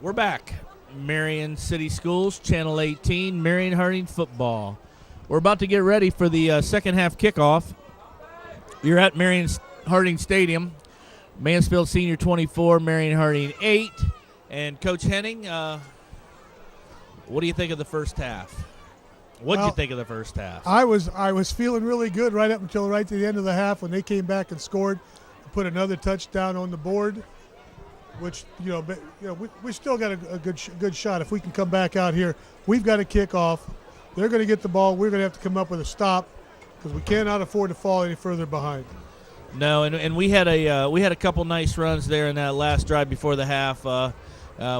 We're back. Marion City Schools, Channel 18, Marion Harding football. We're about to get ready for the second half kickoff. You're at Marion Harding Stadium. Mansfield Sr 24, Marion Harding 8. And Coach Henning, what do you think of the first half? What did you think of the first half? I was feeling really good right up until right to the end of the half when they came back and scored, put another touchdown on the board. Which we still got a good shot if we can come back out here. We've got to kick off. They're going to get the ball. We're going to have to come up with a stop because we cannot afford to fall any further behind. No, and we had a couple nice runs there in that last drive before the half.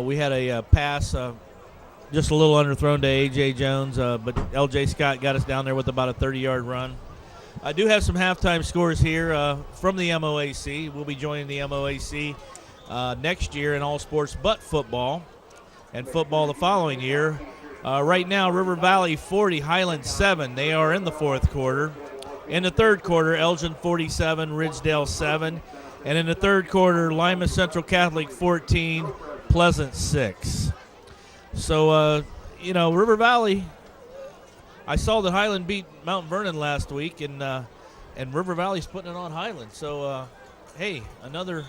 We had a pass, just a little underthrown to A.J. Jones, but L.J. Scott got us down there with about a 30-yard run. I do have some halftime scores here from the MOAC. We'll be joining the MOAC next year in all sports but football, and football the following year. Right now, River Valley 40, Highland 7. They are in the fourth quarter. In the third quarter, Elgin 47, Ridgedale 7. And in the third quarter, Lima Central Catholic 14, Pleasant 6. So, River Valley, I saw that Highland beat Mount Vernon last week, and River Valley's putting it on Highland. So, hey, another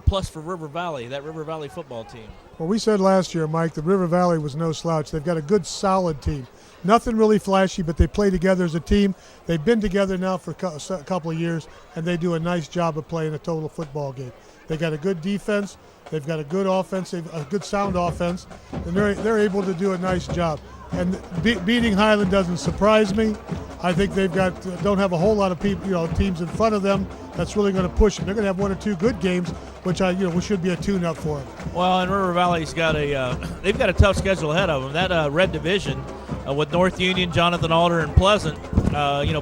plus for River Valley, that River Valley football team. Well, we said last year, Mike, that River Valley was no slouch. They've got a good, solid team. Nothing really flashy, but they play together as a team. They've been together now for a couple of years, and they do a nice job of playing a total football game. They got a good defense. They've got a good offense, a good sound offense, and they're able to do a nice job. And beating Highland doesn't surprise me. I think they've don't have a whole lot of people, teams in front of them that's really going to push them. They're going to have one or two good games, which we should be a tune-up for them. Well, and River Valley's got they've got a tough schedule ahead of them. That red division with North Union, Jonathan Alder, and Pleasant.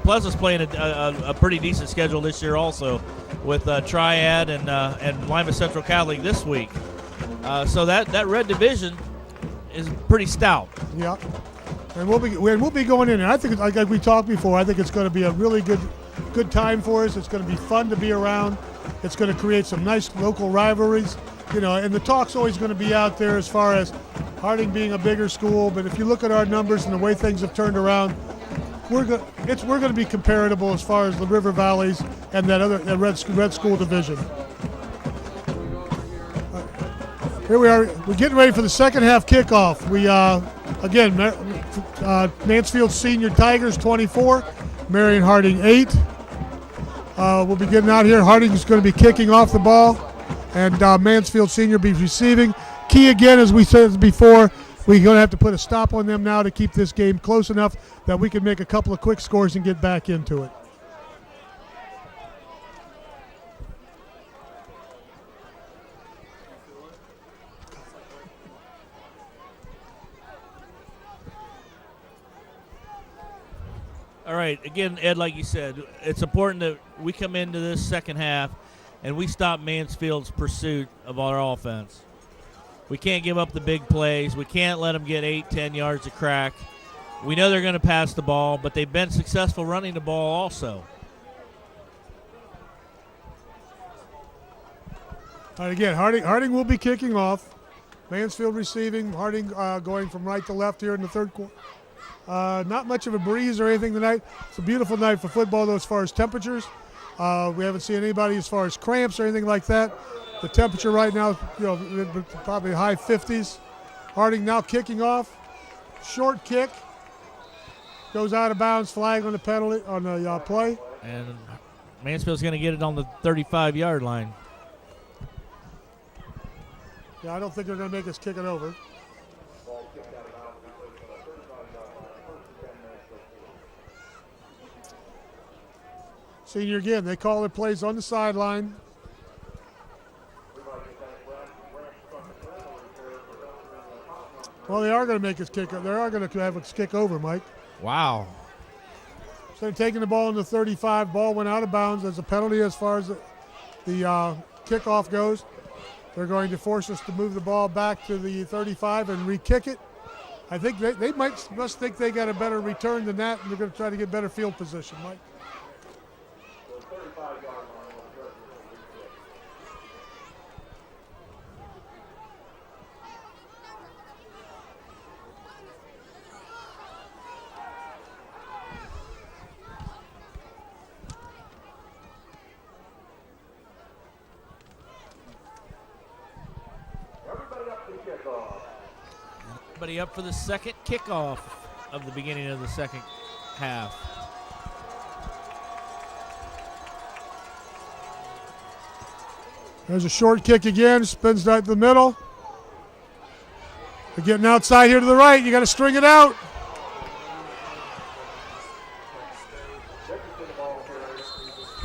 Pleasant's playing a pretty decent schedule this year also, with Triad and Lima Central Catholic this week. So that red division is pretty stout. Yeah, and we'll be going in, and I think, like we talked before, I think it's going to be a really good time for us. It's going to be fun to be around. It's going to create some nice local rivalries, and the talk's always going to be out there as far as Harding being a bigger school. But if you look at our numbers and the way things have turned around, we're going to be comparable as far as the River Valleys and that red school division. Here we are. We're getting ready for the second half kickoff. We Mansfield Sr Tigers 24, Marion Harding 8. We'll be getting out here. Harding is going to be kicking off the ball, and Mansfield Sr be receiving. Key again, as we said before, we're going to have to put a stop on them now to keep this game close enough that we can make a couple of quick scores and get back into it. All right, again, Ed, like you said, it's important that we come into this second half and we stop Mansfield's pursuit of our offense. We can't give up the big plays. We can't let them get 8-10 yards of crack. We know they're going to pass the ball, but they've been successful running the ball also. All right, again, Harding will be kicking off. Mansfield receiving. Harding going from right to left here in the third quarter. Not much of a breeze or anything tonight. It's a beautiful night for football, though, as far as temperatures. We haven't seen anybody as far as cramps or anything like that. The temperature right now, probably high 50s. Harding now kicking off. Short kick. Goes out of bounds, flag on the penalty, on the play. And Mansfield's going to get it on the 35-yard line. Yeah, I don't think they're going to make us kick it over. Senior again, they call their plays on the sideline. Well, they are going to make us kick. They are going to have us kick over, Mike. Wow. Instead of taking the ball in the 35, ball went out of bounds as a penalty as far as the kickoff goes. They're going to force us to move the ball back to the 35 and re-kick it. I think they must think they got a better return than that, and they're going to try to get better field position, Mike. Everybody up for the second kickoff of the beginning of the second half. There's a short kick again, spins right to the middle. They're getting outside here to the right. You got to string it out.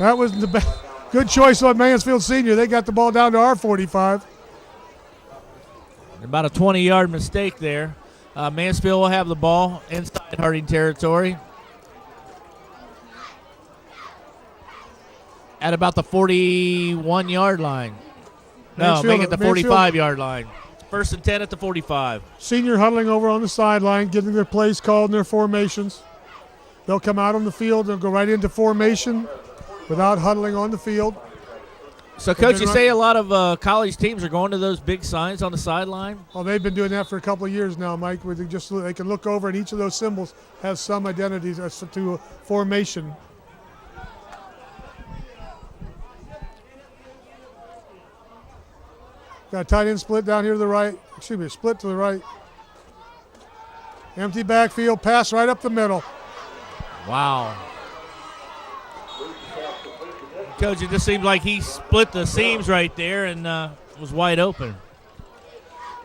That was the good choice on Mansfield Sr. They got the ball down to our 45. About a 20-yard mistake there. Mansfield will have the ball inside Harding territory at about the 41-yard line. No, make it the 45-yard line. First and 10 at the 45. Senior huddling over on the sideline, getting their plays called and their formations. They'll come out on the field and go right into formation without huddling on the field. So, Coach, you say a lot of college teams are going to those big signs on the sideline? Oh, they've been doing that for a couple of years now, Mike, where they can look over and each of those symbols has some identities as to formation. Got a tight end split down here to the right. Excuse me, split to the right. Empty backfield, pass right up the middle. Wow. Coach, it just seemed like he split the seams right there and was wide open.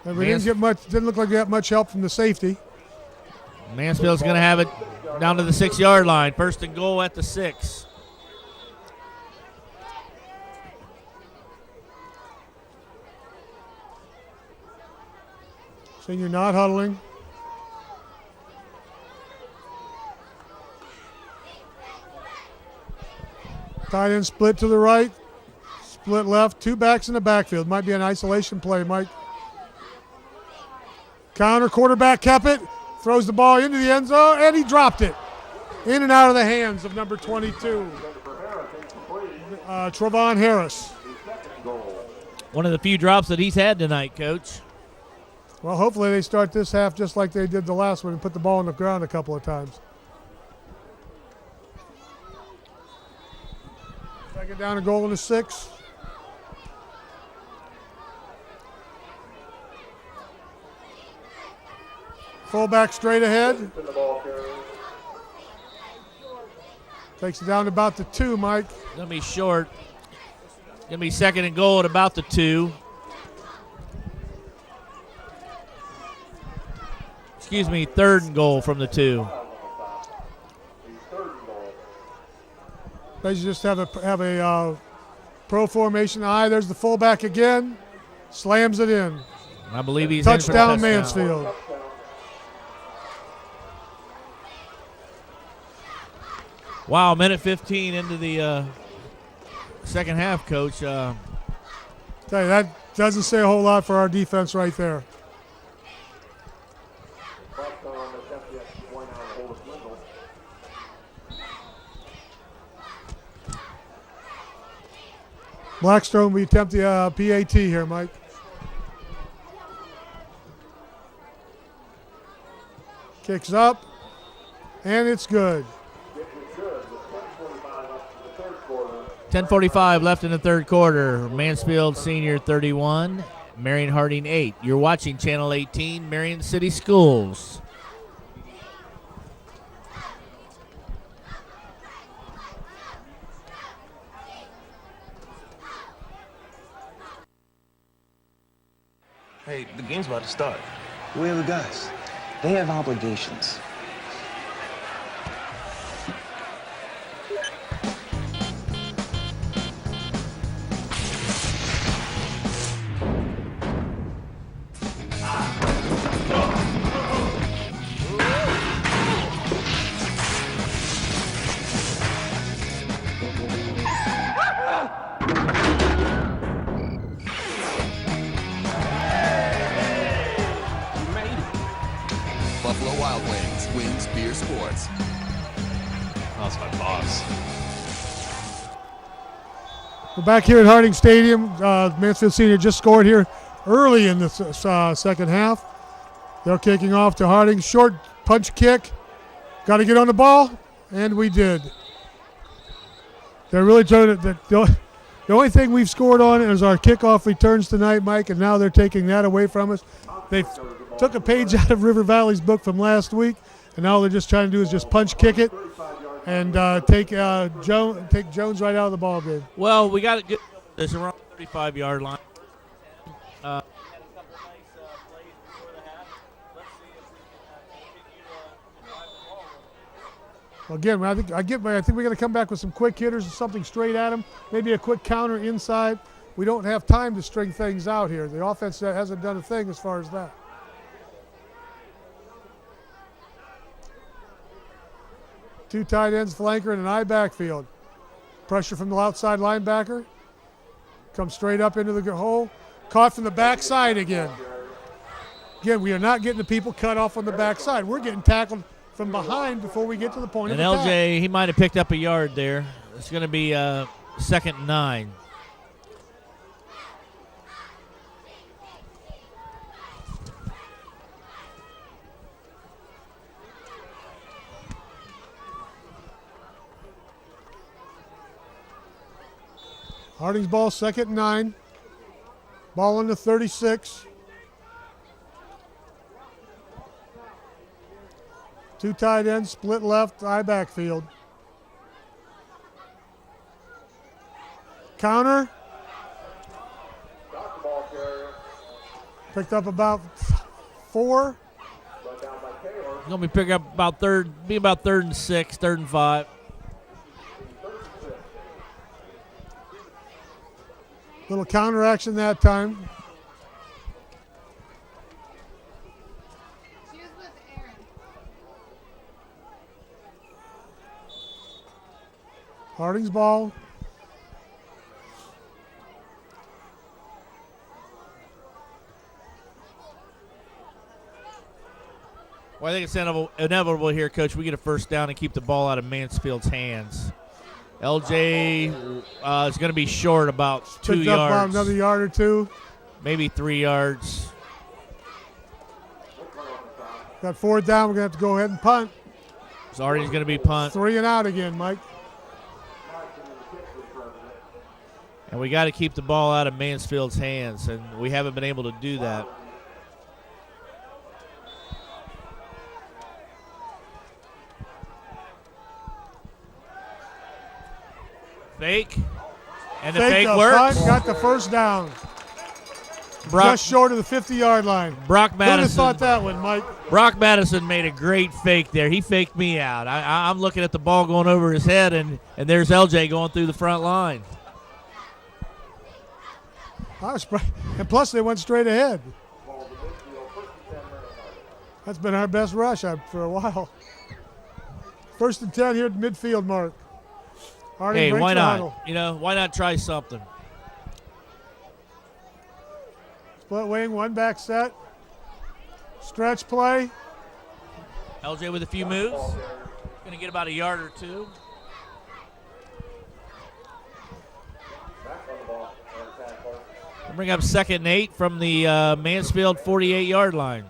And we didn't look like we got much help from the safety. Mansfield's going to have it down to the 6-yard line. First and goal at the 6. Senior not huddling. Tight end split to the right, split left, two backs in the backfield. Might be an isolation play, Mike. Counter, quarterback kept it, throws the ball into the end zone, and he dropped it. In and out of the hands of number 22, Trevon Harris. One of the few drops that he's had tonight, Coach. Well, hopefully they start this half just like they did the last one and put the ball on the ground a couple of times. Second down and goal in the 6. Fullback straight ahead. Takes it down to about the 2, Mike. Going to be short. Going to be second and goal at about the 2. Excuse me, third and goal from the 2. They just have a pro formation eye. There's the fullback again. Slams it in. I believe he's touchdown, in for the touchdown. Mansfield. Wow, minute 15 into the second half, Coach. Tell you, that doesn't say a whole lot for our defense right there. Blackstone, we attempt the PAT here, Mike. Kicks up, and it's good. 10:45 left in the third quarter. Mansfield Sr. 31, Marion Harding 8. You're watching Channel 18, Marion City Schools. Hey, the game's about to start. Where are the guys? They have obligations. We're back here at Harding Stadium. Mansfield Sr. just scored here early in the second half. They're kicking off to Harding. Short punch kick. Got to get on the ball, and we did. They're really trying to. The only thing we've scored on is our kickoff returns tonight, Mike, and now they're taking that away from us. They took a page out of River Valley's book from last week, and now they're just trying to do is just punch kick it and take Jones right out of the ball game. Well, we got to get this around 35-yard line. Again, I think we're going to come back with some quick hitters or something straight at them. Maybe a quick counter inside. We don't have time to string things out here. The offense hasn't done a thing as far as that. Two tight ends, flanker, and an I backfield. Pressure from the outside linebacker. Comes straight up into the hole. Caught from the backside again. Again, we are not getting the people cut off on the backside. We're getting tackled from behind before we get to the point and of attack. LJ, he might have picked up a yard there. It's going to be 2nd and 9. Harding's ball, 2nd and 9. Ball on the 36. Two tight ends, split left, I backfield. Counter. Picked up about 4. He's going to be picking up about 3rd and 6, 3rd and 5. Little counter action that time. Harding's ball. Well, I think it's inevitable here, Coach. We get a first down and keep the ball out of Mansfield's hands. LJ is going to be short about 2 Picked yards. up about another yard or 2. Maybe 3 yards. Got 4th down. We're going to have to go ahead and punt. It's already going to be punt. 3 and out again, Mike. And we got to keep the ball out of Mansfield's hands, and we haven't been able to do that. Fake. And the fake works. Punt, got the first down. Brock, just short of the 50-yard line. Brock Who'd have Madison. thought that one, Mike? Brock Madison made a great fake there. He faked me out. I'm looking at the ball going over his head, and there's LJ going through the front line. And plus, they went straight ahead. That's been our best rush for a while. 1st and 10 here at the midfield mark. Harding Hey, breaks why the not? huddle. Why not try something? Split wing, one back set. Stretch play. LJ with a few moves. Going to get about a yard or 2. We'll bring up 2nd and 8 from the Mansfield 48-yard line.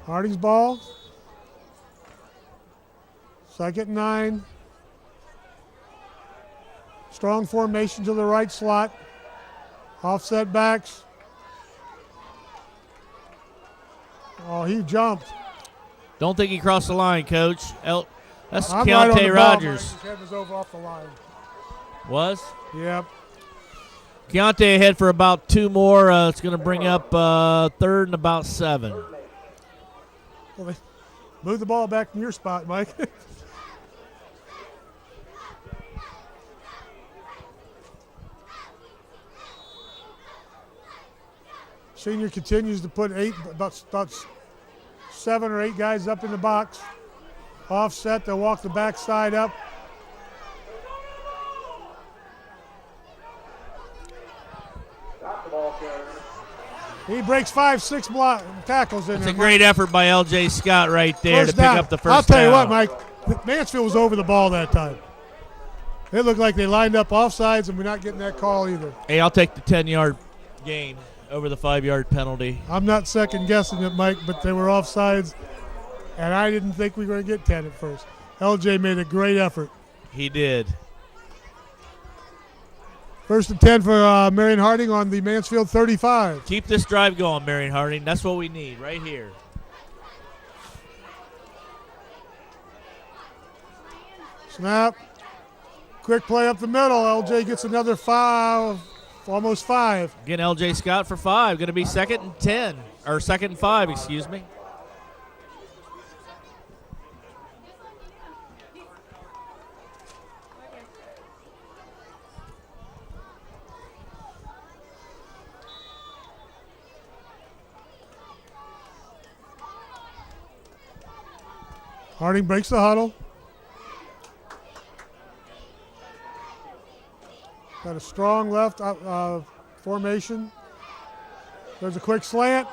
Harding's ball. 2nd and 9. Strong formation to the right slot. Offset backs. Oh, he jumped. Don't think he crossed the line, Coach. That's I'm right on the Keontae ball, Rogers. Mike. His head was over off the line. Was? Yep. Keontae ahead for about 2 more. It's going to bring up 3rd and about 7. Well, they move the ball back from your spot, Mike. Senior continues to put about 7 or 8 guys up in the box. Offset, they'll walk the backside up. He breaks 5-6 tackles in It's there. a great effort by L.J. Scott right there to pick up the first I'll tell you down. what, Mike. Mansfield was over the ball that time. It looked like they lined up offsides, and we're not getting that call either. Hey, I'll take the 10-yard gain. over the 5-yard penalty. I'm not second guessing it, Mike, but they were offsides, and I didn't think we were going to get 10 at first. LJ made a great effort. He did. First and 10 for Marion Harding on the Mansfield 35. Keep this drive going, Marion Harding. That's what we need right here. Snap. Quick play up the middle. LJ gets another 5, almost 5. Again, LJ Scott for 5. Going to be 2nd and 10, or 2nd and 5, excuse me. Harding breaks the huddle. Got a strong left formation. There's a quick slant.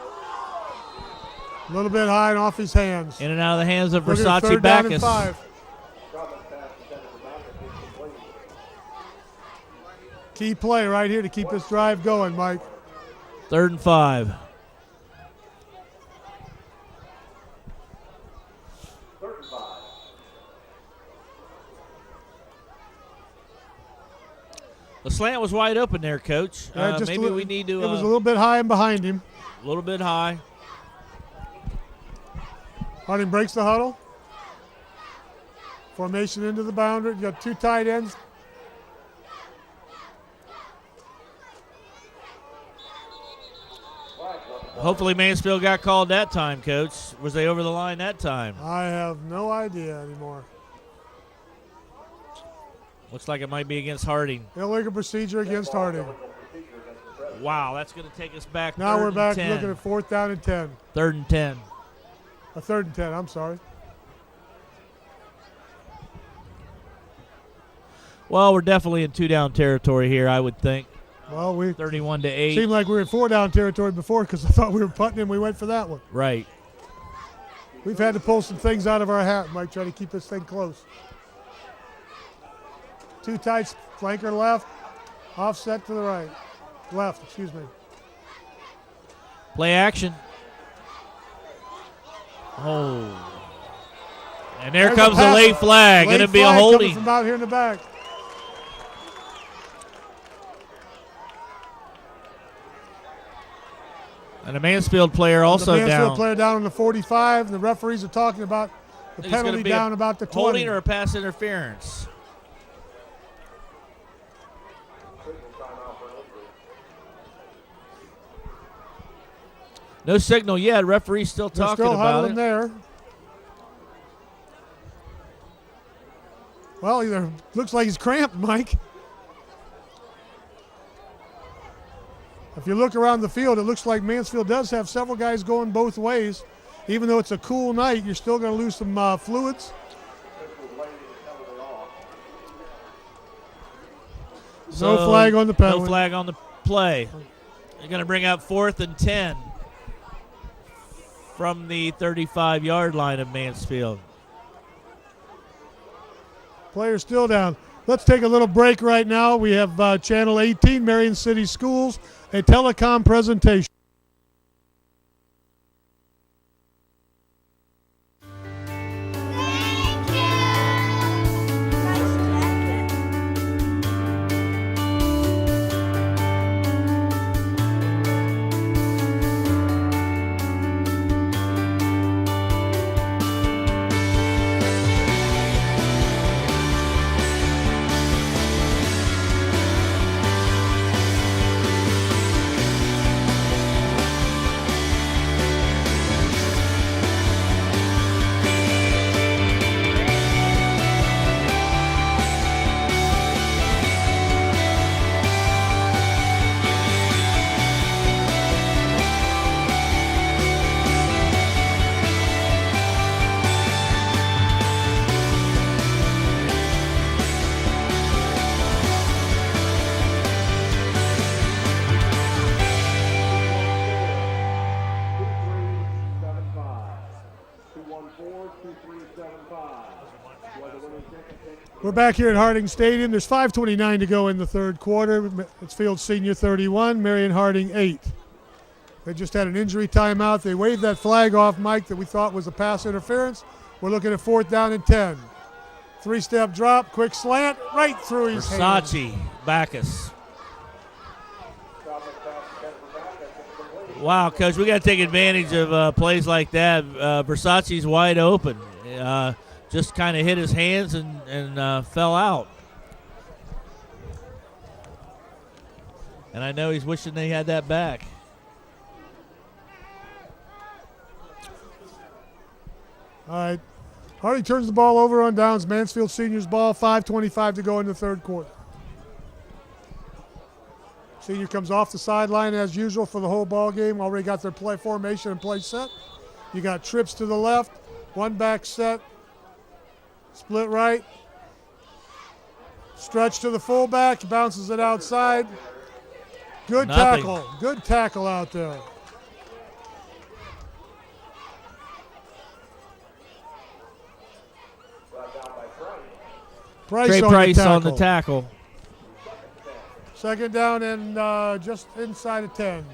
A little bit high and off his hands. In and out of the hands of Look at Versace third down and Backus. 5. Key play right here to keep this drive going, Mike. 3rd and 5. The slant was wide open there, Coach. Maybe we need to. It was a little bit high and behind him. A little bit high. Harding breaks the huddle. Formation into the boundary. You got 2 tight ends. Hopefully Mansfield got called that time, Coach. Was they over the line that time? I have no idea anymore. Looks like it might be against Harding. Illegal procedure against Harding. Wow, that's going to take us back. Now we're back 10. looking at 4th down and 10. 3rd and 10. A 3rd and 10, I'm sorry. Well, we're definitely in 2-down territory here, I would think. Well, we 31-8. seemed like we were in 4-down territory before because I thought we were punting and we went for that one. Right. We've had to pull some things out of our hat, Mike, try to keep this thing close. 2 tights, flanker left, offset to the right. Left, excuse me. Play action. Oh. And there There's comes a late flag. Going to be a coming holding. from out here in the back. And a Mansfield player also the Mansfield down. player down on the 45. And the referees are talking about the It's gonna penalty be down about the 20. Holding or a pass interference. No signal yet. Referee's still They're talking still about huddling it. there. Well, either looks like he's cramped, Mike. If you look around the field, it looks like Mansfield does have several guys going both ways. Even though it's a cool night, you're still going to lose some fluids. No flag on the penalty. No flag on the play. They're going to bring out 4th and 10 from the 35-yard line of Mansfield. Players still down. Let's take a little break right now. We have Channel 18, Marion City Schools, a telecom presentation. We're back here at Harding Stadium. There's 5:29 to go in the third quarter. Mansfield Sr 31, Marion Harding 8. They just had an injury timeout. They waved that flag off, Mike, that we thought was a pass interference. We're looking at 4th down and 10. 3-step drop, quick slant, right through his hands. Versace, Backus. Wow, Coach, we got to take advantage of plays like that. Versace's wide open. Just kind of hit his hands and fell out. And I know he's wishing they had that back. All right. Hardy turns the ball over on downs. Mansfield Senior's ball. 5:25 to go in the third quarter. Senior comes off the sideline as usual for the whole ball game. Already got their play formation and play set. You got trips to the left, one back set, split right, stretch to the fullback, bounces it outside. Good tackle. Good tackle out there. Trey Price on the tackle. Second down and just inside of 10.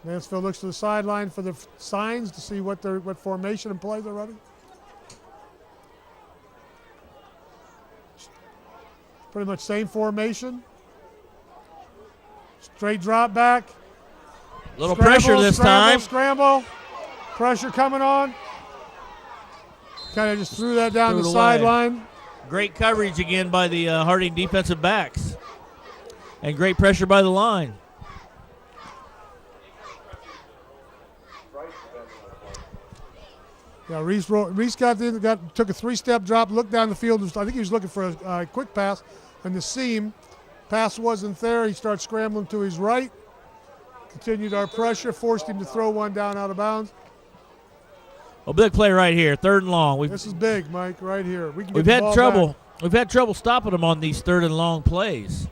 Mansfield looks to the sideline for the signs to see what formation and play they're running. Pretty much same formation. Straight drop back. Little pressure this time. Scramble. Pressure coming on. Kind of just threw that down the sideline. Great coverage again by the Harding defensive backs. And great pressure by the line. Yeah, Reese got in, took a 3-step drop, looked down the field. I think he was looking for a quick pass on the seam. Pass wasn't there. He started scrambling to his right. Continued our pressure, forced him to throw one down out of bounds. A big play right here, 3rd and long. This is big, Mike, right here. We've had trouble. We've had trouble stopping them on these 3rd and long plays.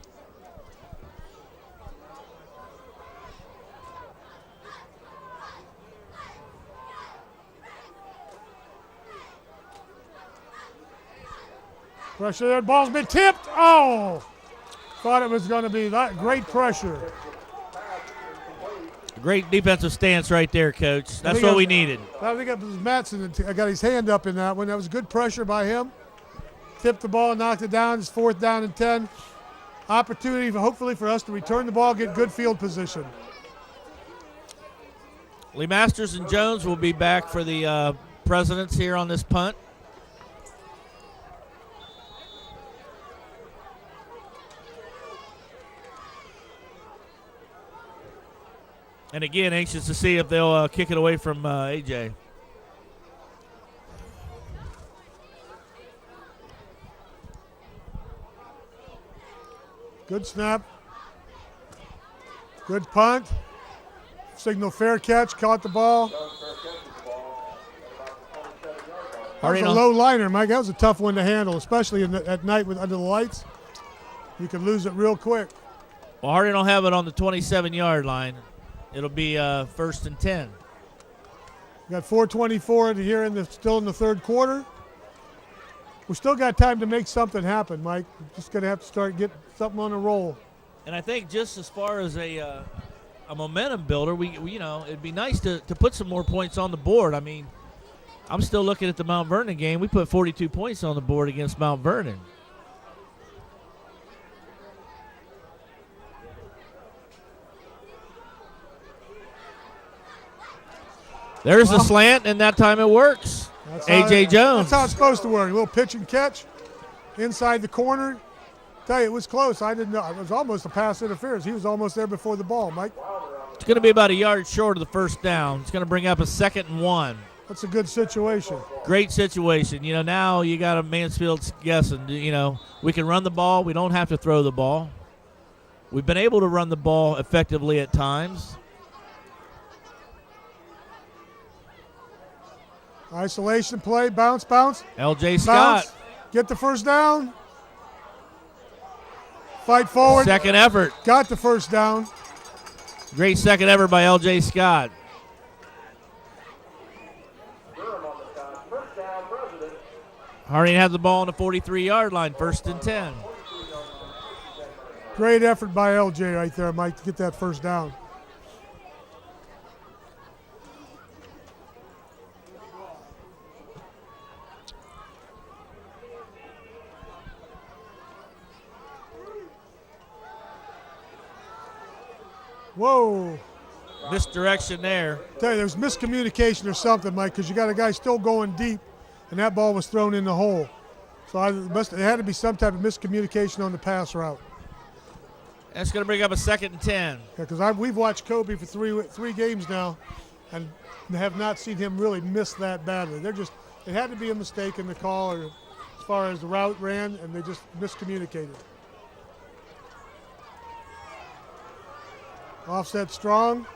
Pressure there, ball's been tipped. Oh! Thought it was going to be that great pressure. Great defensive stance right there, Coach. That's what we needed. I think it was Matson that got his hand up in that one. That was good pressure by him. Tipped the ball, knocked it down. It's 4th down and 10. Opportunity, hopefully, for us to return the ball, get good field position. Lee Masters and Jones will be back for the presidents here on this punt. And again, anxious to see if they'll kick it away from AJ. Good snap. Good punt. Signal fair catch, caught the ball. That was a low liner, Mike. That was a tough one to handle, especially at night under the lights. You could lose it real quick. Well, Harding will have it on the 27-yard line. It'll be 1st and 10. We got 4:24 here still in the third quarter. We still got time to make something happen, Mike. We're just going to have to start getting something on a roll. And I think just as far as a momentum builder, we it'd be nice to put some more points on the board. I mean, I'm still looking at the Mount Vernon game. We put 42 points on the board against Mount Vernon. There's the slant, and that time it works. A.J. Jones. That's how it's supposed to work. A little pitch and catch inside the corner. Tell you, it was close. I didn't know. It was almost a pass interference. He was almost there before the ball, Mike. It's going to be about a yard short of the 1st down. It's going to bring up a 2nd and 1. That's a good situation. Great situation. Now you got a Mansfield guessing. We can run the ball. We don't have to throw the ball. We've been able to run the ball effectively at times. Isolation play, bounce. L.J. Scott. Bounce. Get the 1st down. Fight forward. Second effort. Got the 1st down. Great second effort by L.J. Scott. Harding has the ball on the 43-yard line, 1st and 10. Great effort by LJ right there, Mike, to get that first down. Whoa. Misdirection there. Tell you, there's miscommunication or something, Mike, because you got a guy still going deep, and that ball was thrown in the hole. So it had to be some type of miscommunication on the pass route. That's going to bring up a 2nd and 10. Yeah, because we've watched Kobe for three games now, and have not seen him really miss that badly. It had to be a mistake in the call, or as far as the route ran, and they just miscommunicated. Offset strong.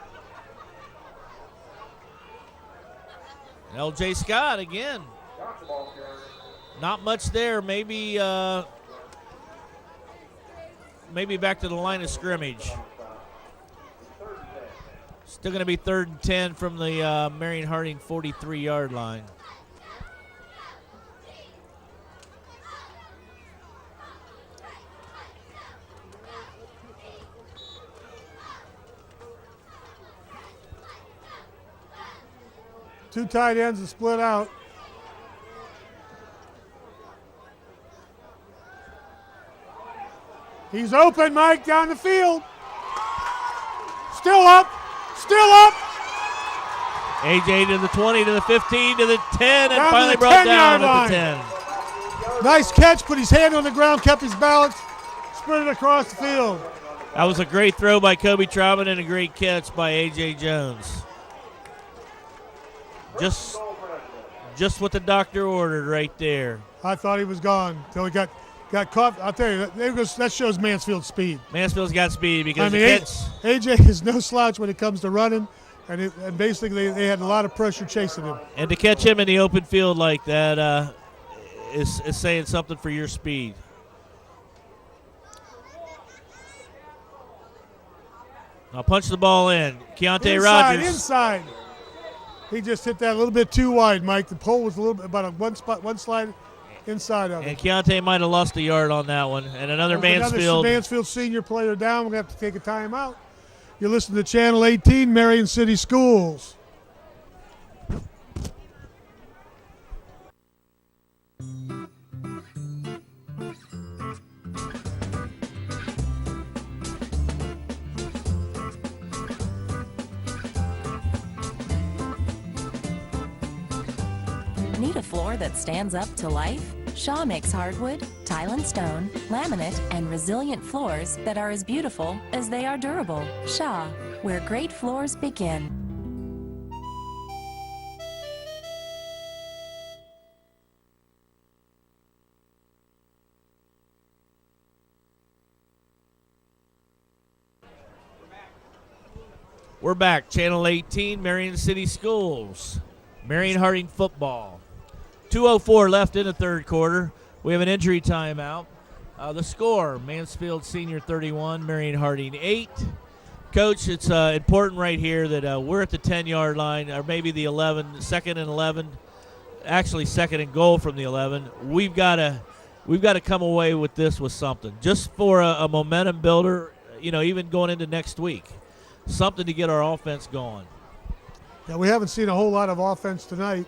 LJ Scott again. Not much there. Maybe back to the line of scrimmage. Still going to be 3rd and 10 from the Marion Harding 43-yard line. Two tight ends to split out. He's open, Mike, down the field. Still up. AJ to the 20, to the 15, to the 10, and Down finally to the brought down 10-yard at the line. 10. Nice catch, put his hand on the ground, kept his balance, sprinted across the field. That was a great throw by Kobe Traubman and a great catch by AJ Jones. Just what the doctor ordered right there. I thought he was gone until he got caught. I'll tell you, that shows Mansfield's speed. Mansfield's got speed because AJ is no slouch when it comes to running, and basically they had a lot of pressure chasing him. And to catch him in the open field like that is saying something for your speed. Now punch the ball in. Keontae Rogers. Inside. He just hit that a little bit too wide, Mike. The pole was a little bit about one slide inside of it. And Keontae might have lost a yard on that one. And another Mansfield Senior player down. We're going to have to take a timeout. You're listening to Channel 18, Marion City Schools. Need a floor that stands up to life? Shaw makes hardwood, tile and stone, laminate, and resilient floors that are as beautiful as they are durable. Shaw, where great floors begin. We're back. Channel 18, Marion City Schools. Marion Harding football. 2:04 left in the third quarter. We have an injury timeout. The score, Mansfield Sr 31, Marion Harding 8. Coach, it's important right here that we're at the 10-yard line, or maybe the 11, 2nd and 11, actually 2nd and goal from the 11. We've got to come away with this with something, just for a momentum builder, even going into next week. Something to get our offense going. Yeah, we haven't seen a whole lot of offense tonight.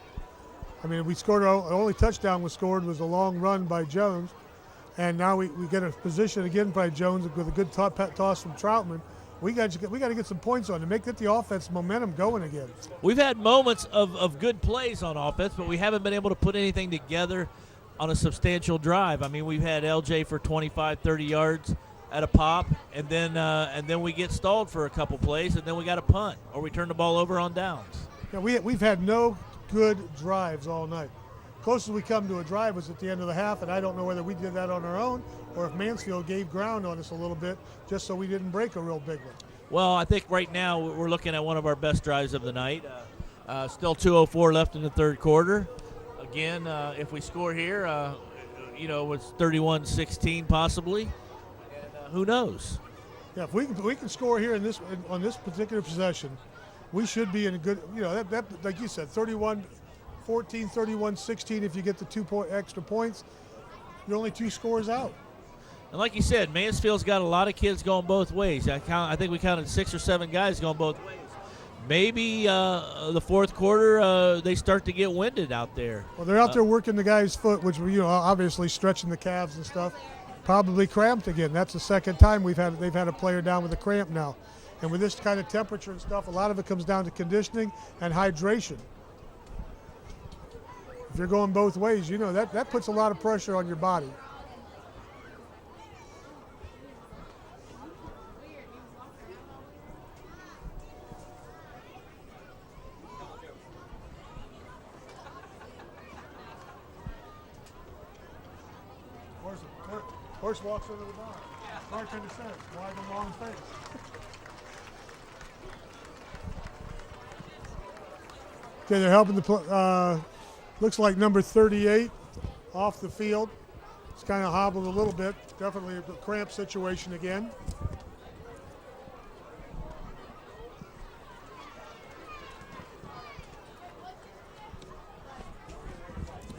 I mean, we scored, our only touchdown was scored was a long run by Jones. And now we get a position again by Jones with a good toss from Troutman. We got to get some points on to get the offense momentum going again. We've had moments of good plays on offense, but we haven't been able to put anything together on a substantial drive. I mean, we've had LJ for 25, 30 yards at a pop, and then we get stalled for a couple plays, and then we got a punt, or we turn the ball over on downs. Yeah, we've had no good drives all night. Closest we come to a drive was at the end of the half, and I don't know whether we did that on our own or if Mansfield gave ground on us a little bit just so we didn't break a real big one. Well, I think right now we're looking at one of our best drives of the night. Still 2:04 left in the third quarter. Again, if we score here, it's 31-16 possibly, and who knows? Yeah, if we can score here on this particular possession, we should be in a good, that like you said, 31-14, 31-16. If you get the 2 extra points, you're only 2 scores out. And like you said, Mansfield's got a lot of kids going both ways. I think we counted 6 or 7 guys going both ways. Maybe the fourth quarter they start to get winded out there. Well, they're out there working the guy's foot, which obviously stretching the calves and stuff. Probably cramped again. That's the second time they've had a player down with a cramp now. And with this kind of temperature and stuff, a lot of it comes down to conditioning and hydration. If you're going both ways, that puts a lot of pressure on your body. Horse walks over the bar. Bartender says, why the long face? Okay, they're helping looks like number 38 off the field. It's kind of hobbled a little bit. Definitely a cramp situation again.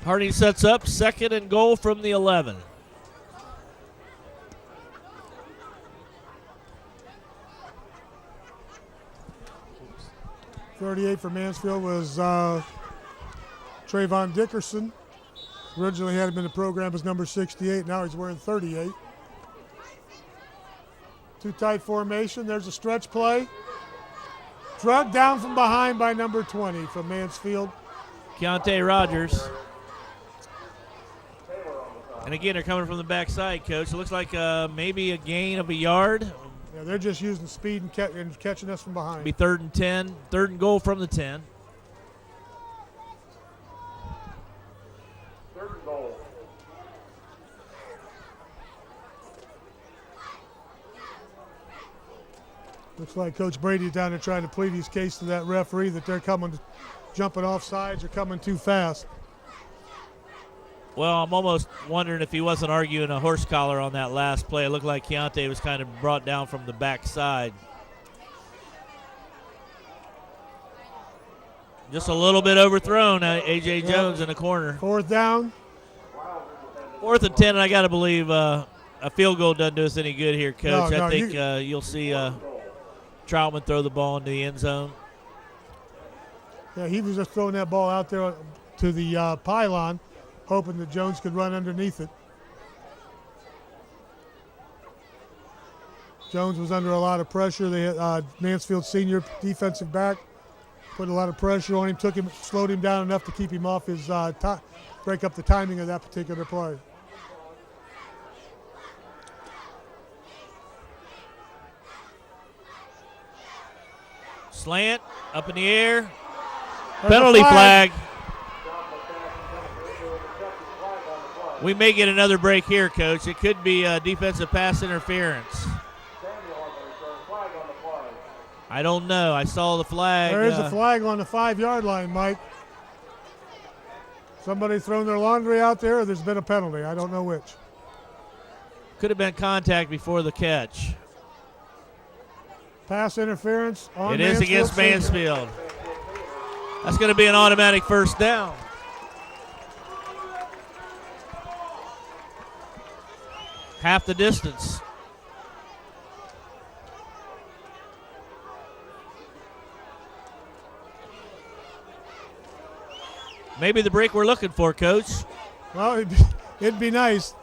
Harding sets up 2nd and goal from the 11. .38 for Mansfield was Trayvon Dickerson. Originally had him in the program as number 68. Now he's wearing 38. Too tight formation. There's a stretch play. Drugged down from behind by number 20 from Mansfield. Keontae Rogers. And again, they're coming from the backside, Coach. It looks like maybe a gain of a yard. Yeah, they're just using speed and catching us from behind. Be 3rd and 10. 3rd and goal from the 10. 3rd and goal. Looks like Coach Brady's down there trying to plead his case to that referee that they're jumping off sides or coming too fast. Well, I'm almost wondering if he wasn't arguing a horse collar on that last play. It looked like Keontae was kind of brought down from the backside. Just a little bit overthrown, A.J. Jones in the corner. 4th down. 4th and 10, and I got to believe a field goal doesn't do us any good here, Coach. No, I think you'll see Troutman throw the ball into the end zone. Yeah, he was just throwing that ball out there to the pylon, hoping that Jones could run underneath it. Jones was under a lot of pressure. They had Mansfield Sr. defensive back put a lot of pressure on him, slowed him down enough to keep him off his break up the timing of that particular play. Slant up in the air. Penalty flag. We may get another break here, Coach. It could be a defensive pass interference. I don't know. I saw the flag. There is a flag on the 5-yard line, Mike. Somebody thrown their laundry out there, or there's been a penalty. I don't know which. Could have been contact before the catch. Pass interference on It is against Mansfield. That's going to be an automatic first down. Half the distance. Maybe the break we're looking for, Coach. Well, it'd be nice.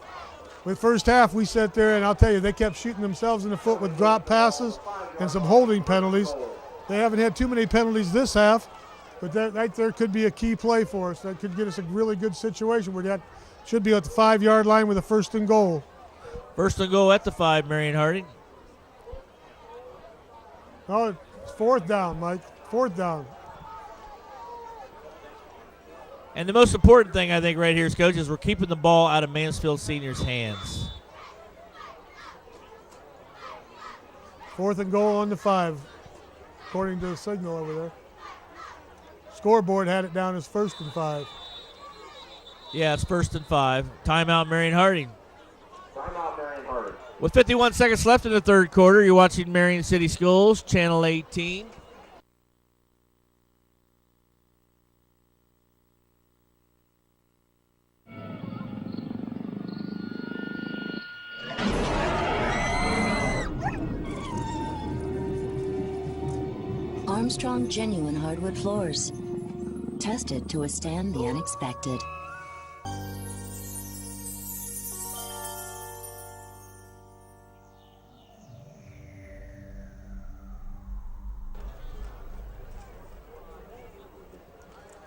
With first half, we sat there, and I'll tell you, they kept shooting themselves in the foot with drop passes and some holding penalties. They haven't had too many penalties this half, but that right there could be a key play for us. That could get us a really good situation where that should be at the 5-yard line with a 1st and goal. 1st and goal at the 5, Marion Harding. Oh, it's 4th down, Mike. 4th down. And the most important thing I think right here is, Coach, is we're keeping the ball out of Mansfield Senior's hands. 4th and goal on the 5, according to the signal over there. Scoreboard had it down as 1st and 5. Yeah, it's 1st and 5. Timeout, Marion Harding. Timeout, Marion Harding. With 51 seconds left in the 3rd quarter, you're watching Marion City Schools, Channel 18. Armstrong genuine hardwood floors. Tested to withstand the unexpected.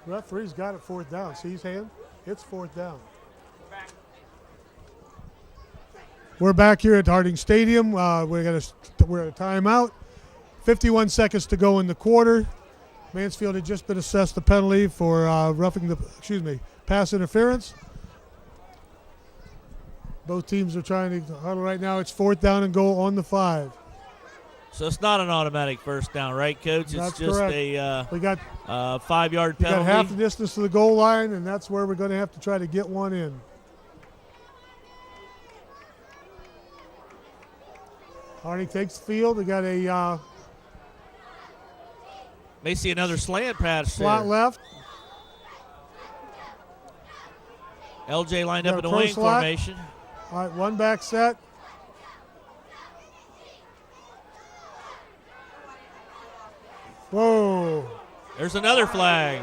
Referee's got it 4th down. See his hand? It's 4th down. We're back here at Harding Stadium. We're at a timeout. 51 seconds to go in the quarter. Mansfield had just been assessed a penalty for pass interference. Both teams are trying to huddle right now. It's 4th down and goal on the 5. So it's not an automatic first down, right, Coach? It's That's just correct. a We got 5-yard we penalty. got half the distance to the goal line, and that's where we're going to have to try to get one in. Harding takes the field. We got a May see another slant pass slot there. left. LJ lined up Got in a a pro wing slot. formation. All right, one back set. Whoa. There's another flag.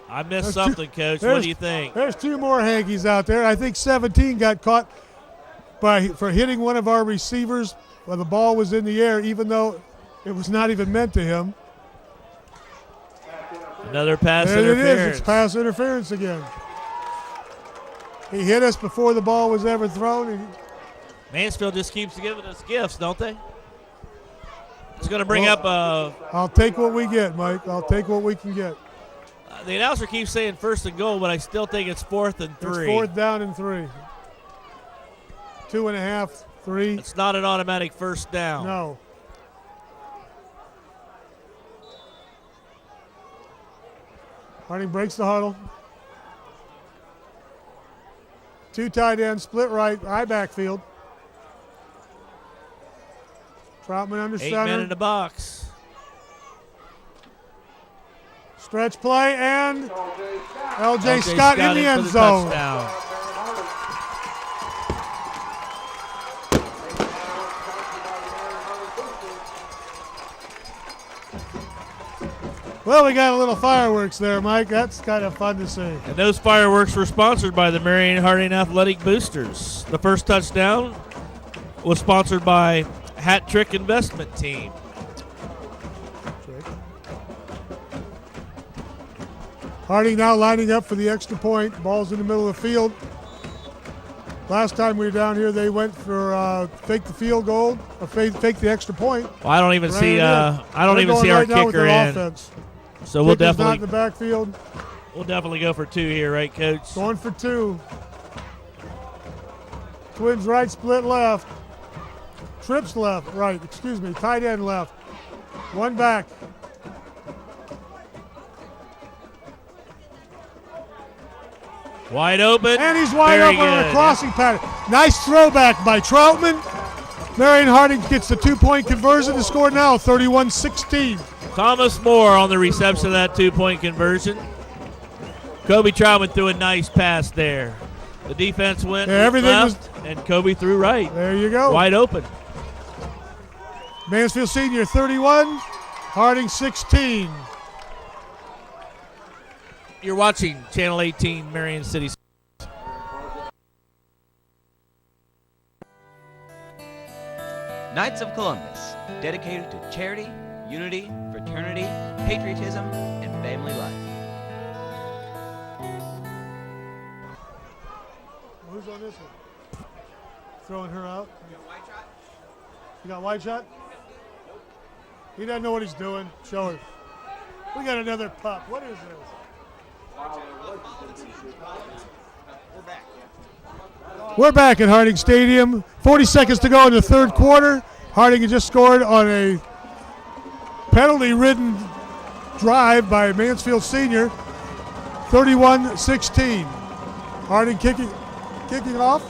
I missed There's something, Coach. What there's- do you think? There's 2 more hankies out there. I think 17 got caught for hitting one of our receivers while the ball was in the air, even though it was not even meant to him. Another pass There it interference. is. It's pass interference again. He hit us before the ball was ever thrown. Mansfield just keeps giving us gifts, don't they? It's going to bring up I'll take what we get, Mike. I'll take what we can get. the announcer keeps saying 1st and goal, but I still think it's 4th and 3. It's 4th down and 3. 2.5, 3. It's not an automatic first down. No. Harding breaks the huddle. 2 tight ends, split right, I backfield. Troutman under 8 men in center. the box. Stretch play and LJ LJ Scott in the for end the zone. touchdown. Well, we got a little fireworks there, Mike. That's kind of fun to see. And those fireworks were sponsored by the Marion Harding Athletic Boosters. The first touchdown was sponsored by Hat Trick Investment Team. Harding now lining up for the extra point. Ball's in the middle of the field. Last time we were down here, they went for fake the field goal or fake the extra point. Well, I don't even Ran see. it in. I don't They're even going see our right now with kicker their in. offense. So we'll Kicker's not in definitely the backfield. go for 2 here, right, Coach? Going for 2. Twins right, split left. Trips left, right. Excuse me. Tight end left. One back. Wide open. And he's wide Very open on a good. crossing pattern. Nice throwback by Troutman. Marion Harding gets the 2-point conversion to score now 31-16. Thomas Moore on the reception of that 2-point conversion. Kobe Troutman threw a nice pass there. The defense went Yeah, everything left, and Kobe threw right. There you go. Wide open. Mansfield Sr. 31, Harding 16. You're watching Channel 18, Marion City. Knights of Columbus, dedicated to charity, unity, fraternity, patriotism, and family life. Who's on this one? Throwing her out. You got white shot? He doesn't know what he's doing. Show her. We got another pup. What is this? We're back at Harding Stadium. 40 seconds to go in the 3rd quarter. Harding had just scored on a penalty-ridden drive by Mansfield Sr. 31-16. Harding kicking off.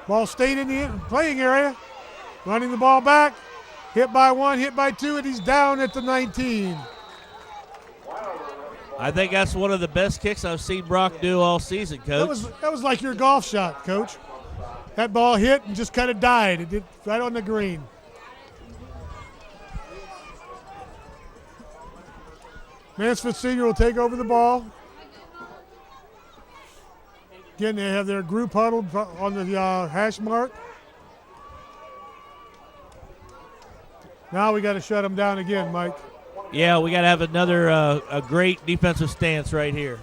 Ball stayed in the playing area. Running the ball back. Hit by 1, hit by 2, and he's down at the 19. I think that's one of the best kicks I've seen Brock do all season, Coach. That was like your golf shot, Coach. That ball hit and just kind of died. It did right on the green. Mansfield Sr. will take over the ball. Again, they have their group huddled on the hash mark. Now we got to shut them down again, Mike. Yeah, we got to have another a great defensive stance right here.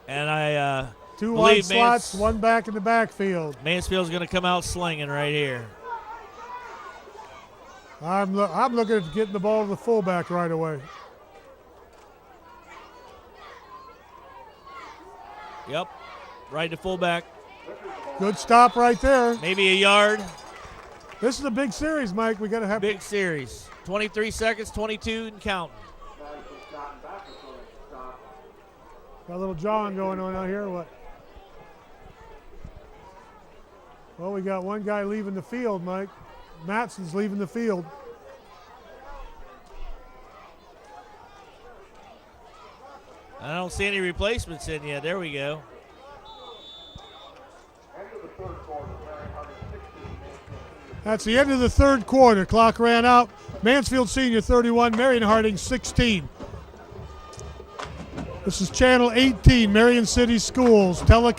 And I two wide believe slots, one back in the backfield. Mansfield's going to come out slinging right here. I'm looking at getting the ball to the fullback right away. Yep, right to fullback. Good stop right there. Maybe a yard. This is a big series, Mike. We got to have big series. 23 seconds, 22 and counting. Got a little jawing going on out here. Or what? Well, we got one guy leaving the field, Mike. Matson's leaving the field. I don't see any replacements in yet. There we go. That's the end of the third quarter. Clock ran out. Mansfield Sr. 31, Marion Harding 16. This is Channel 18, Marion City Schools, Telecom.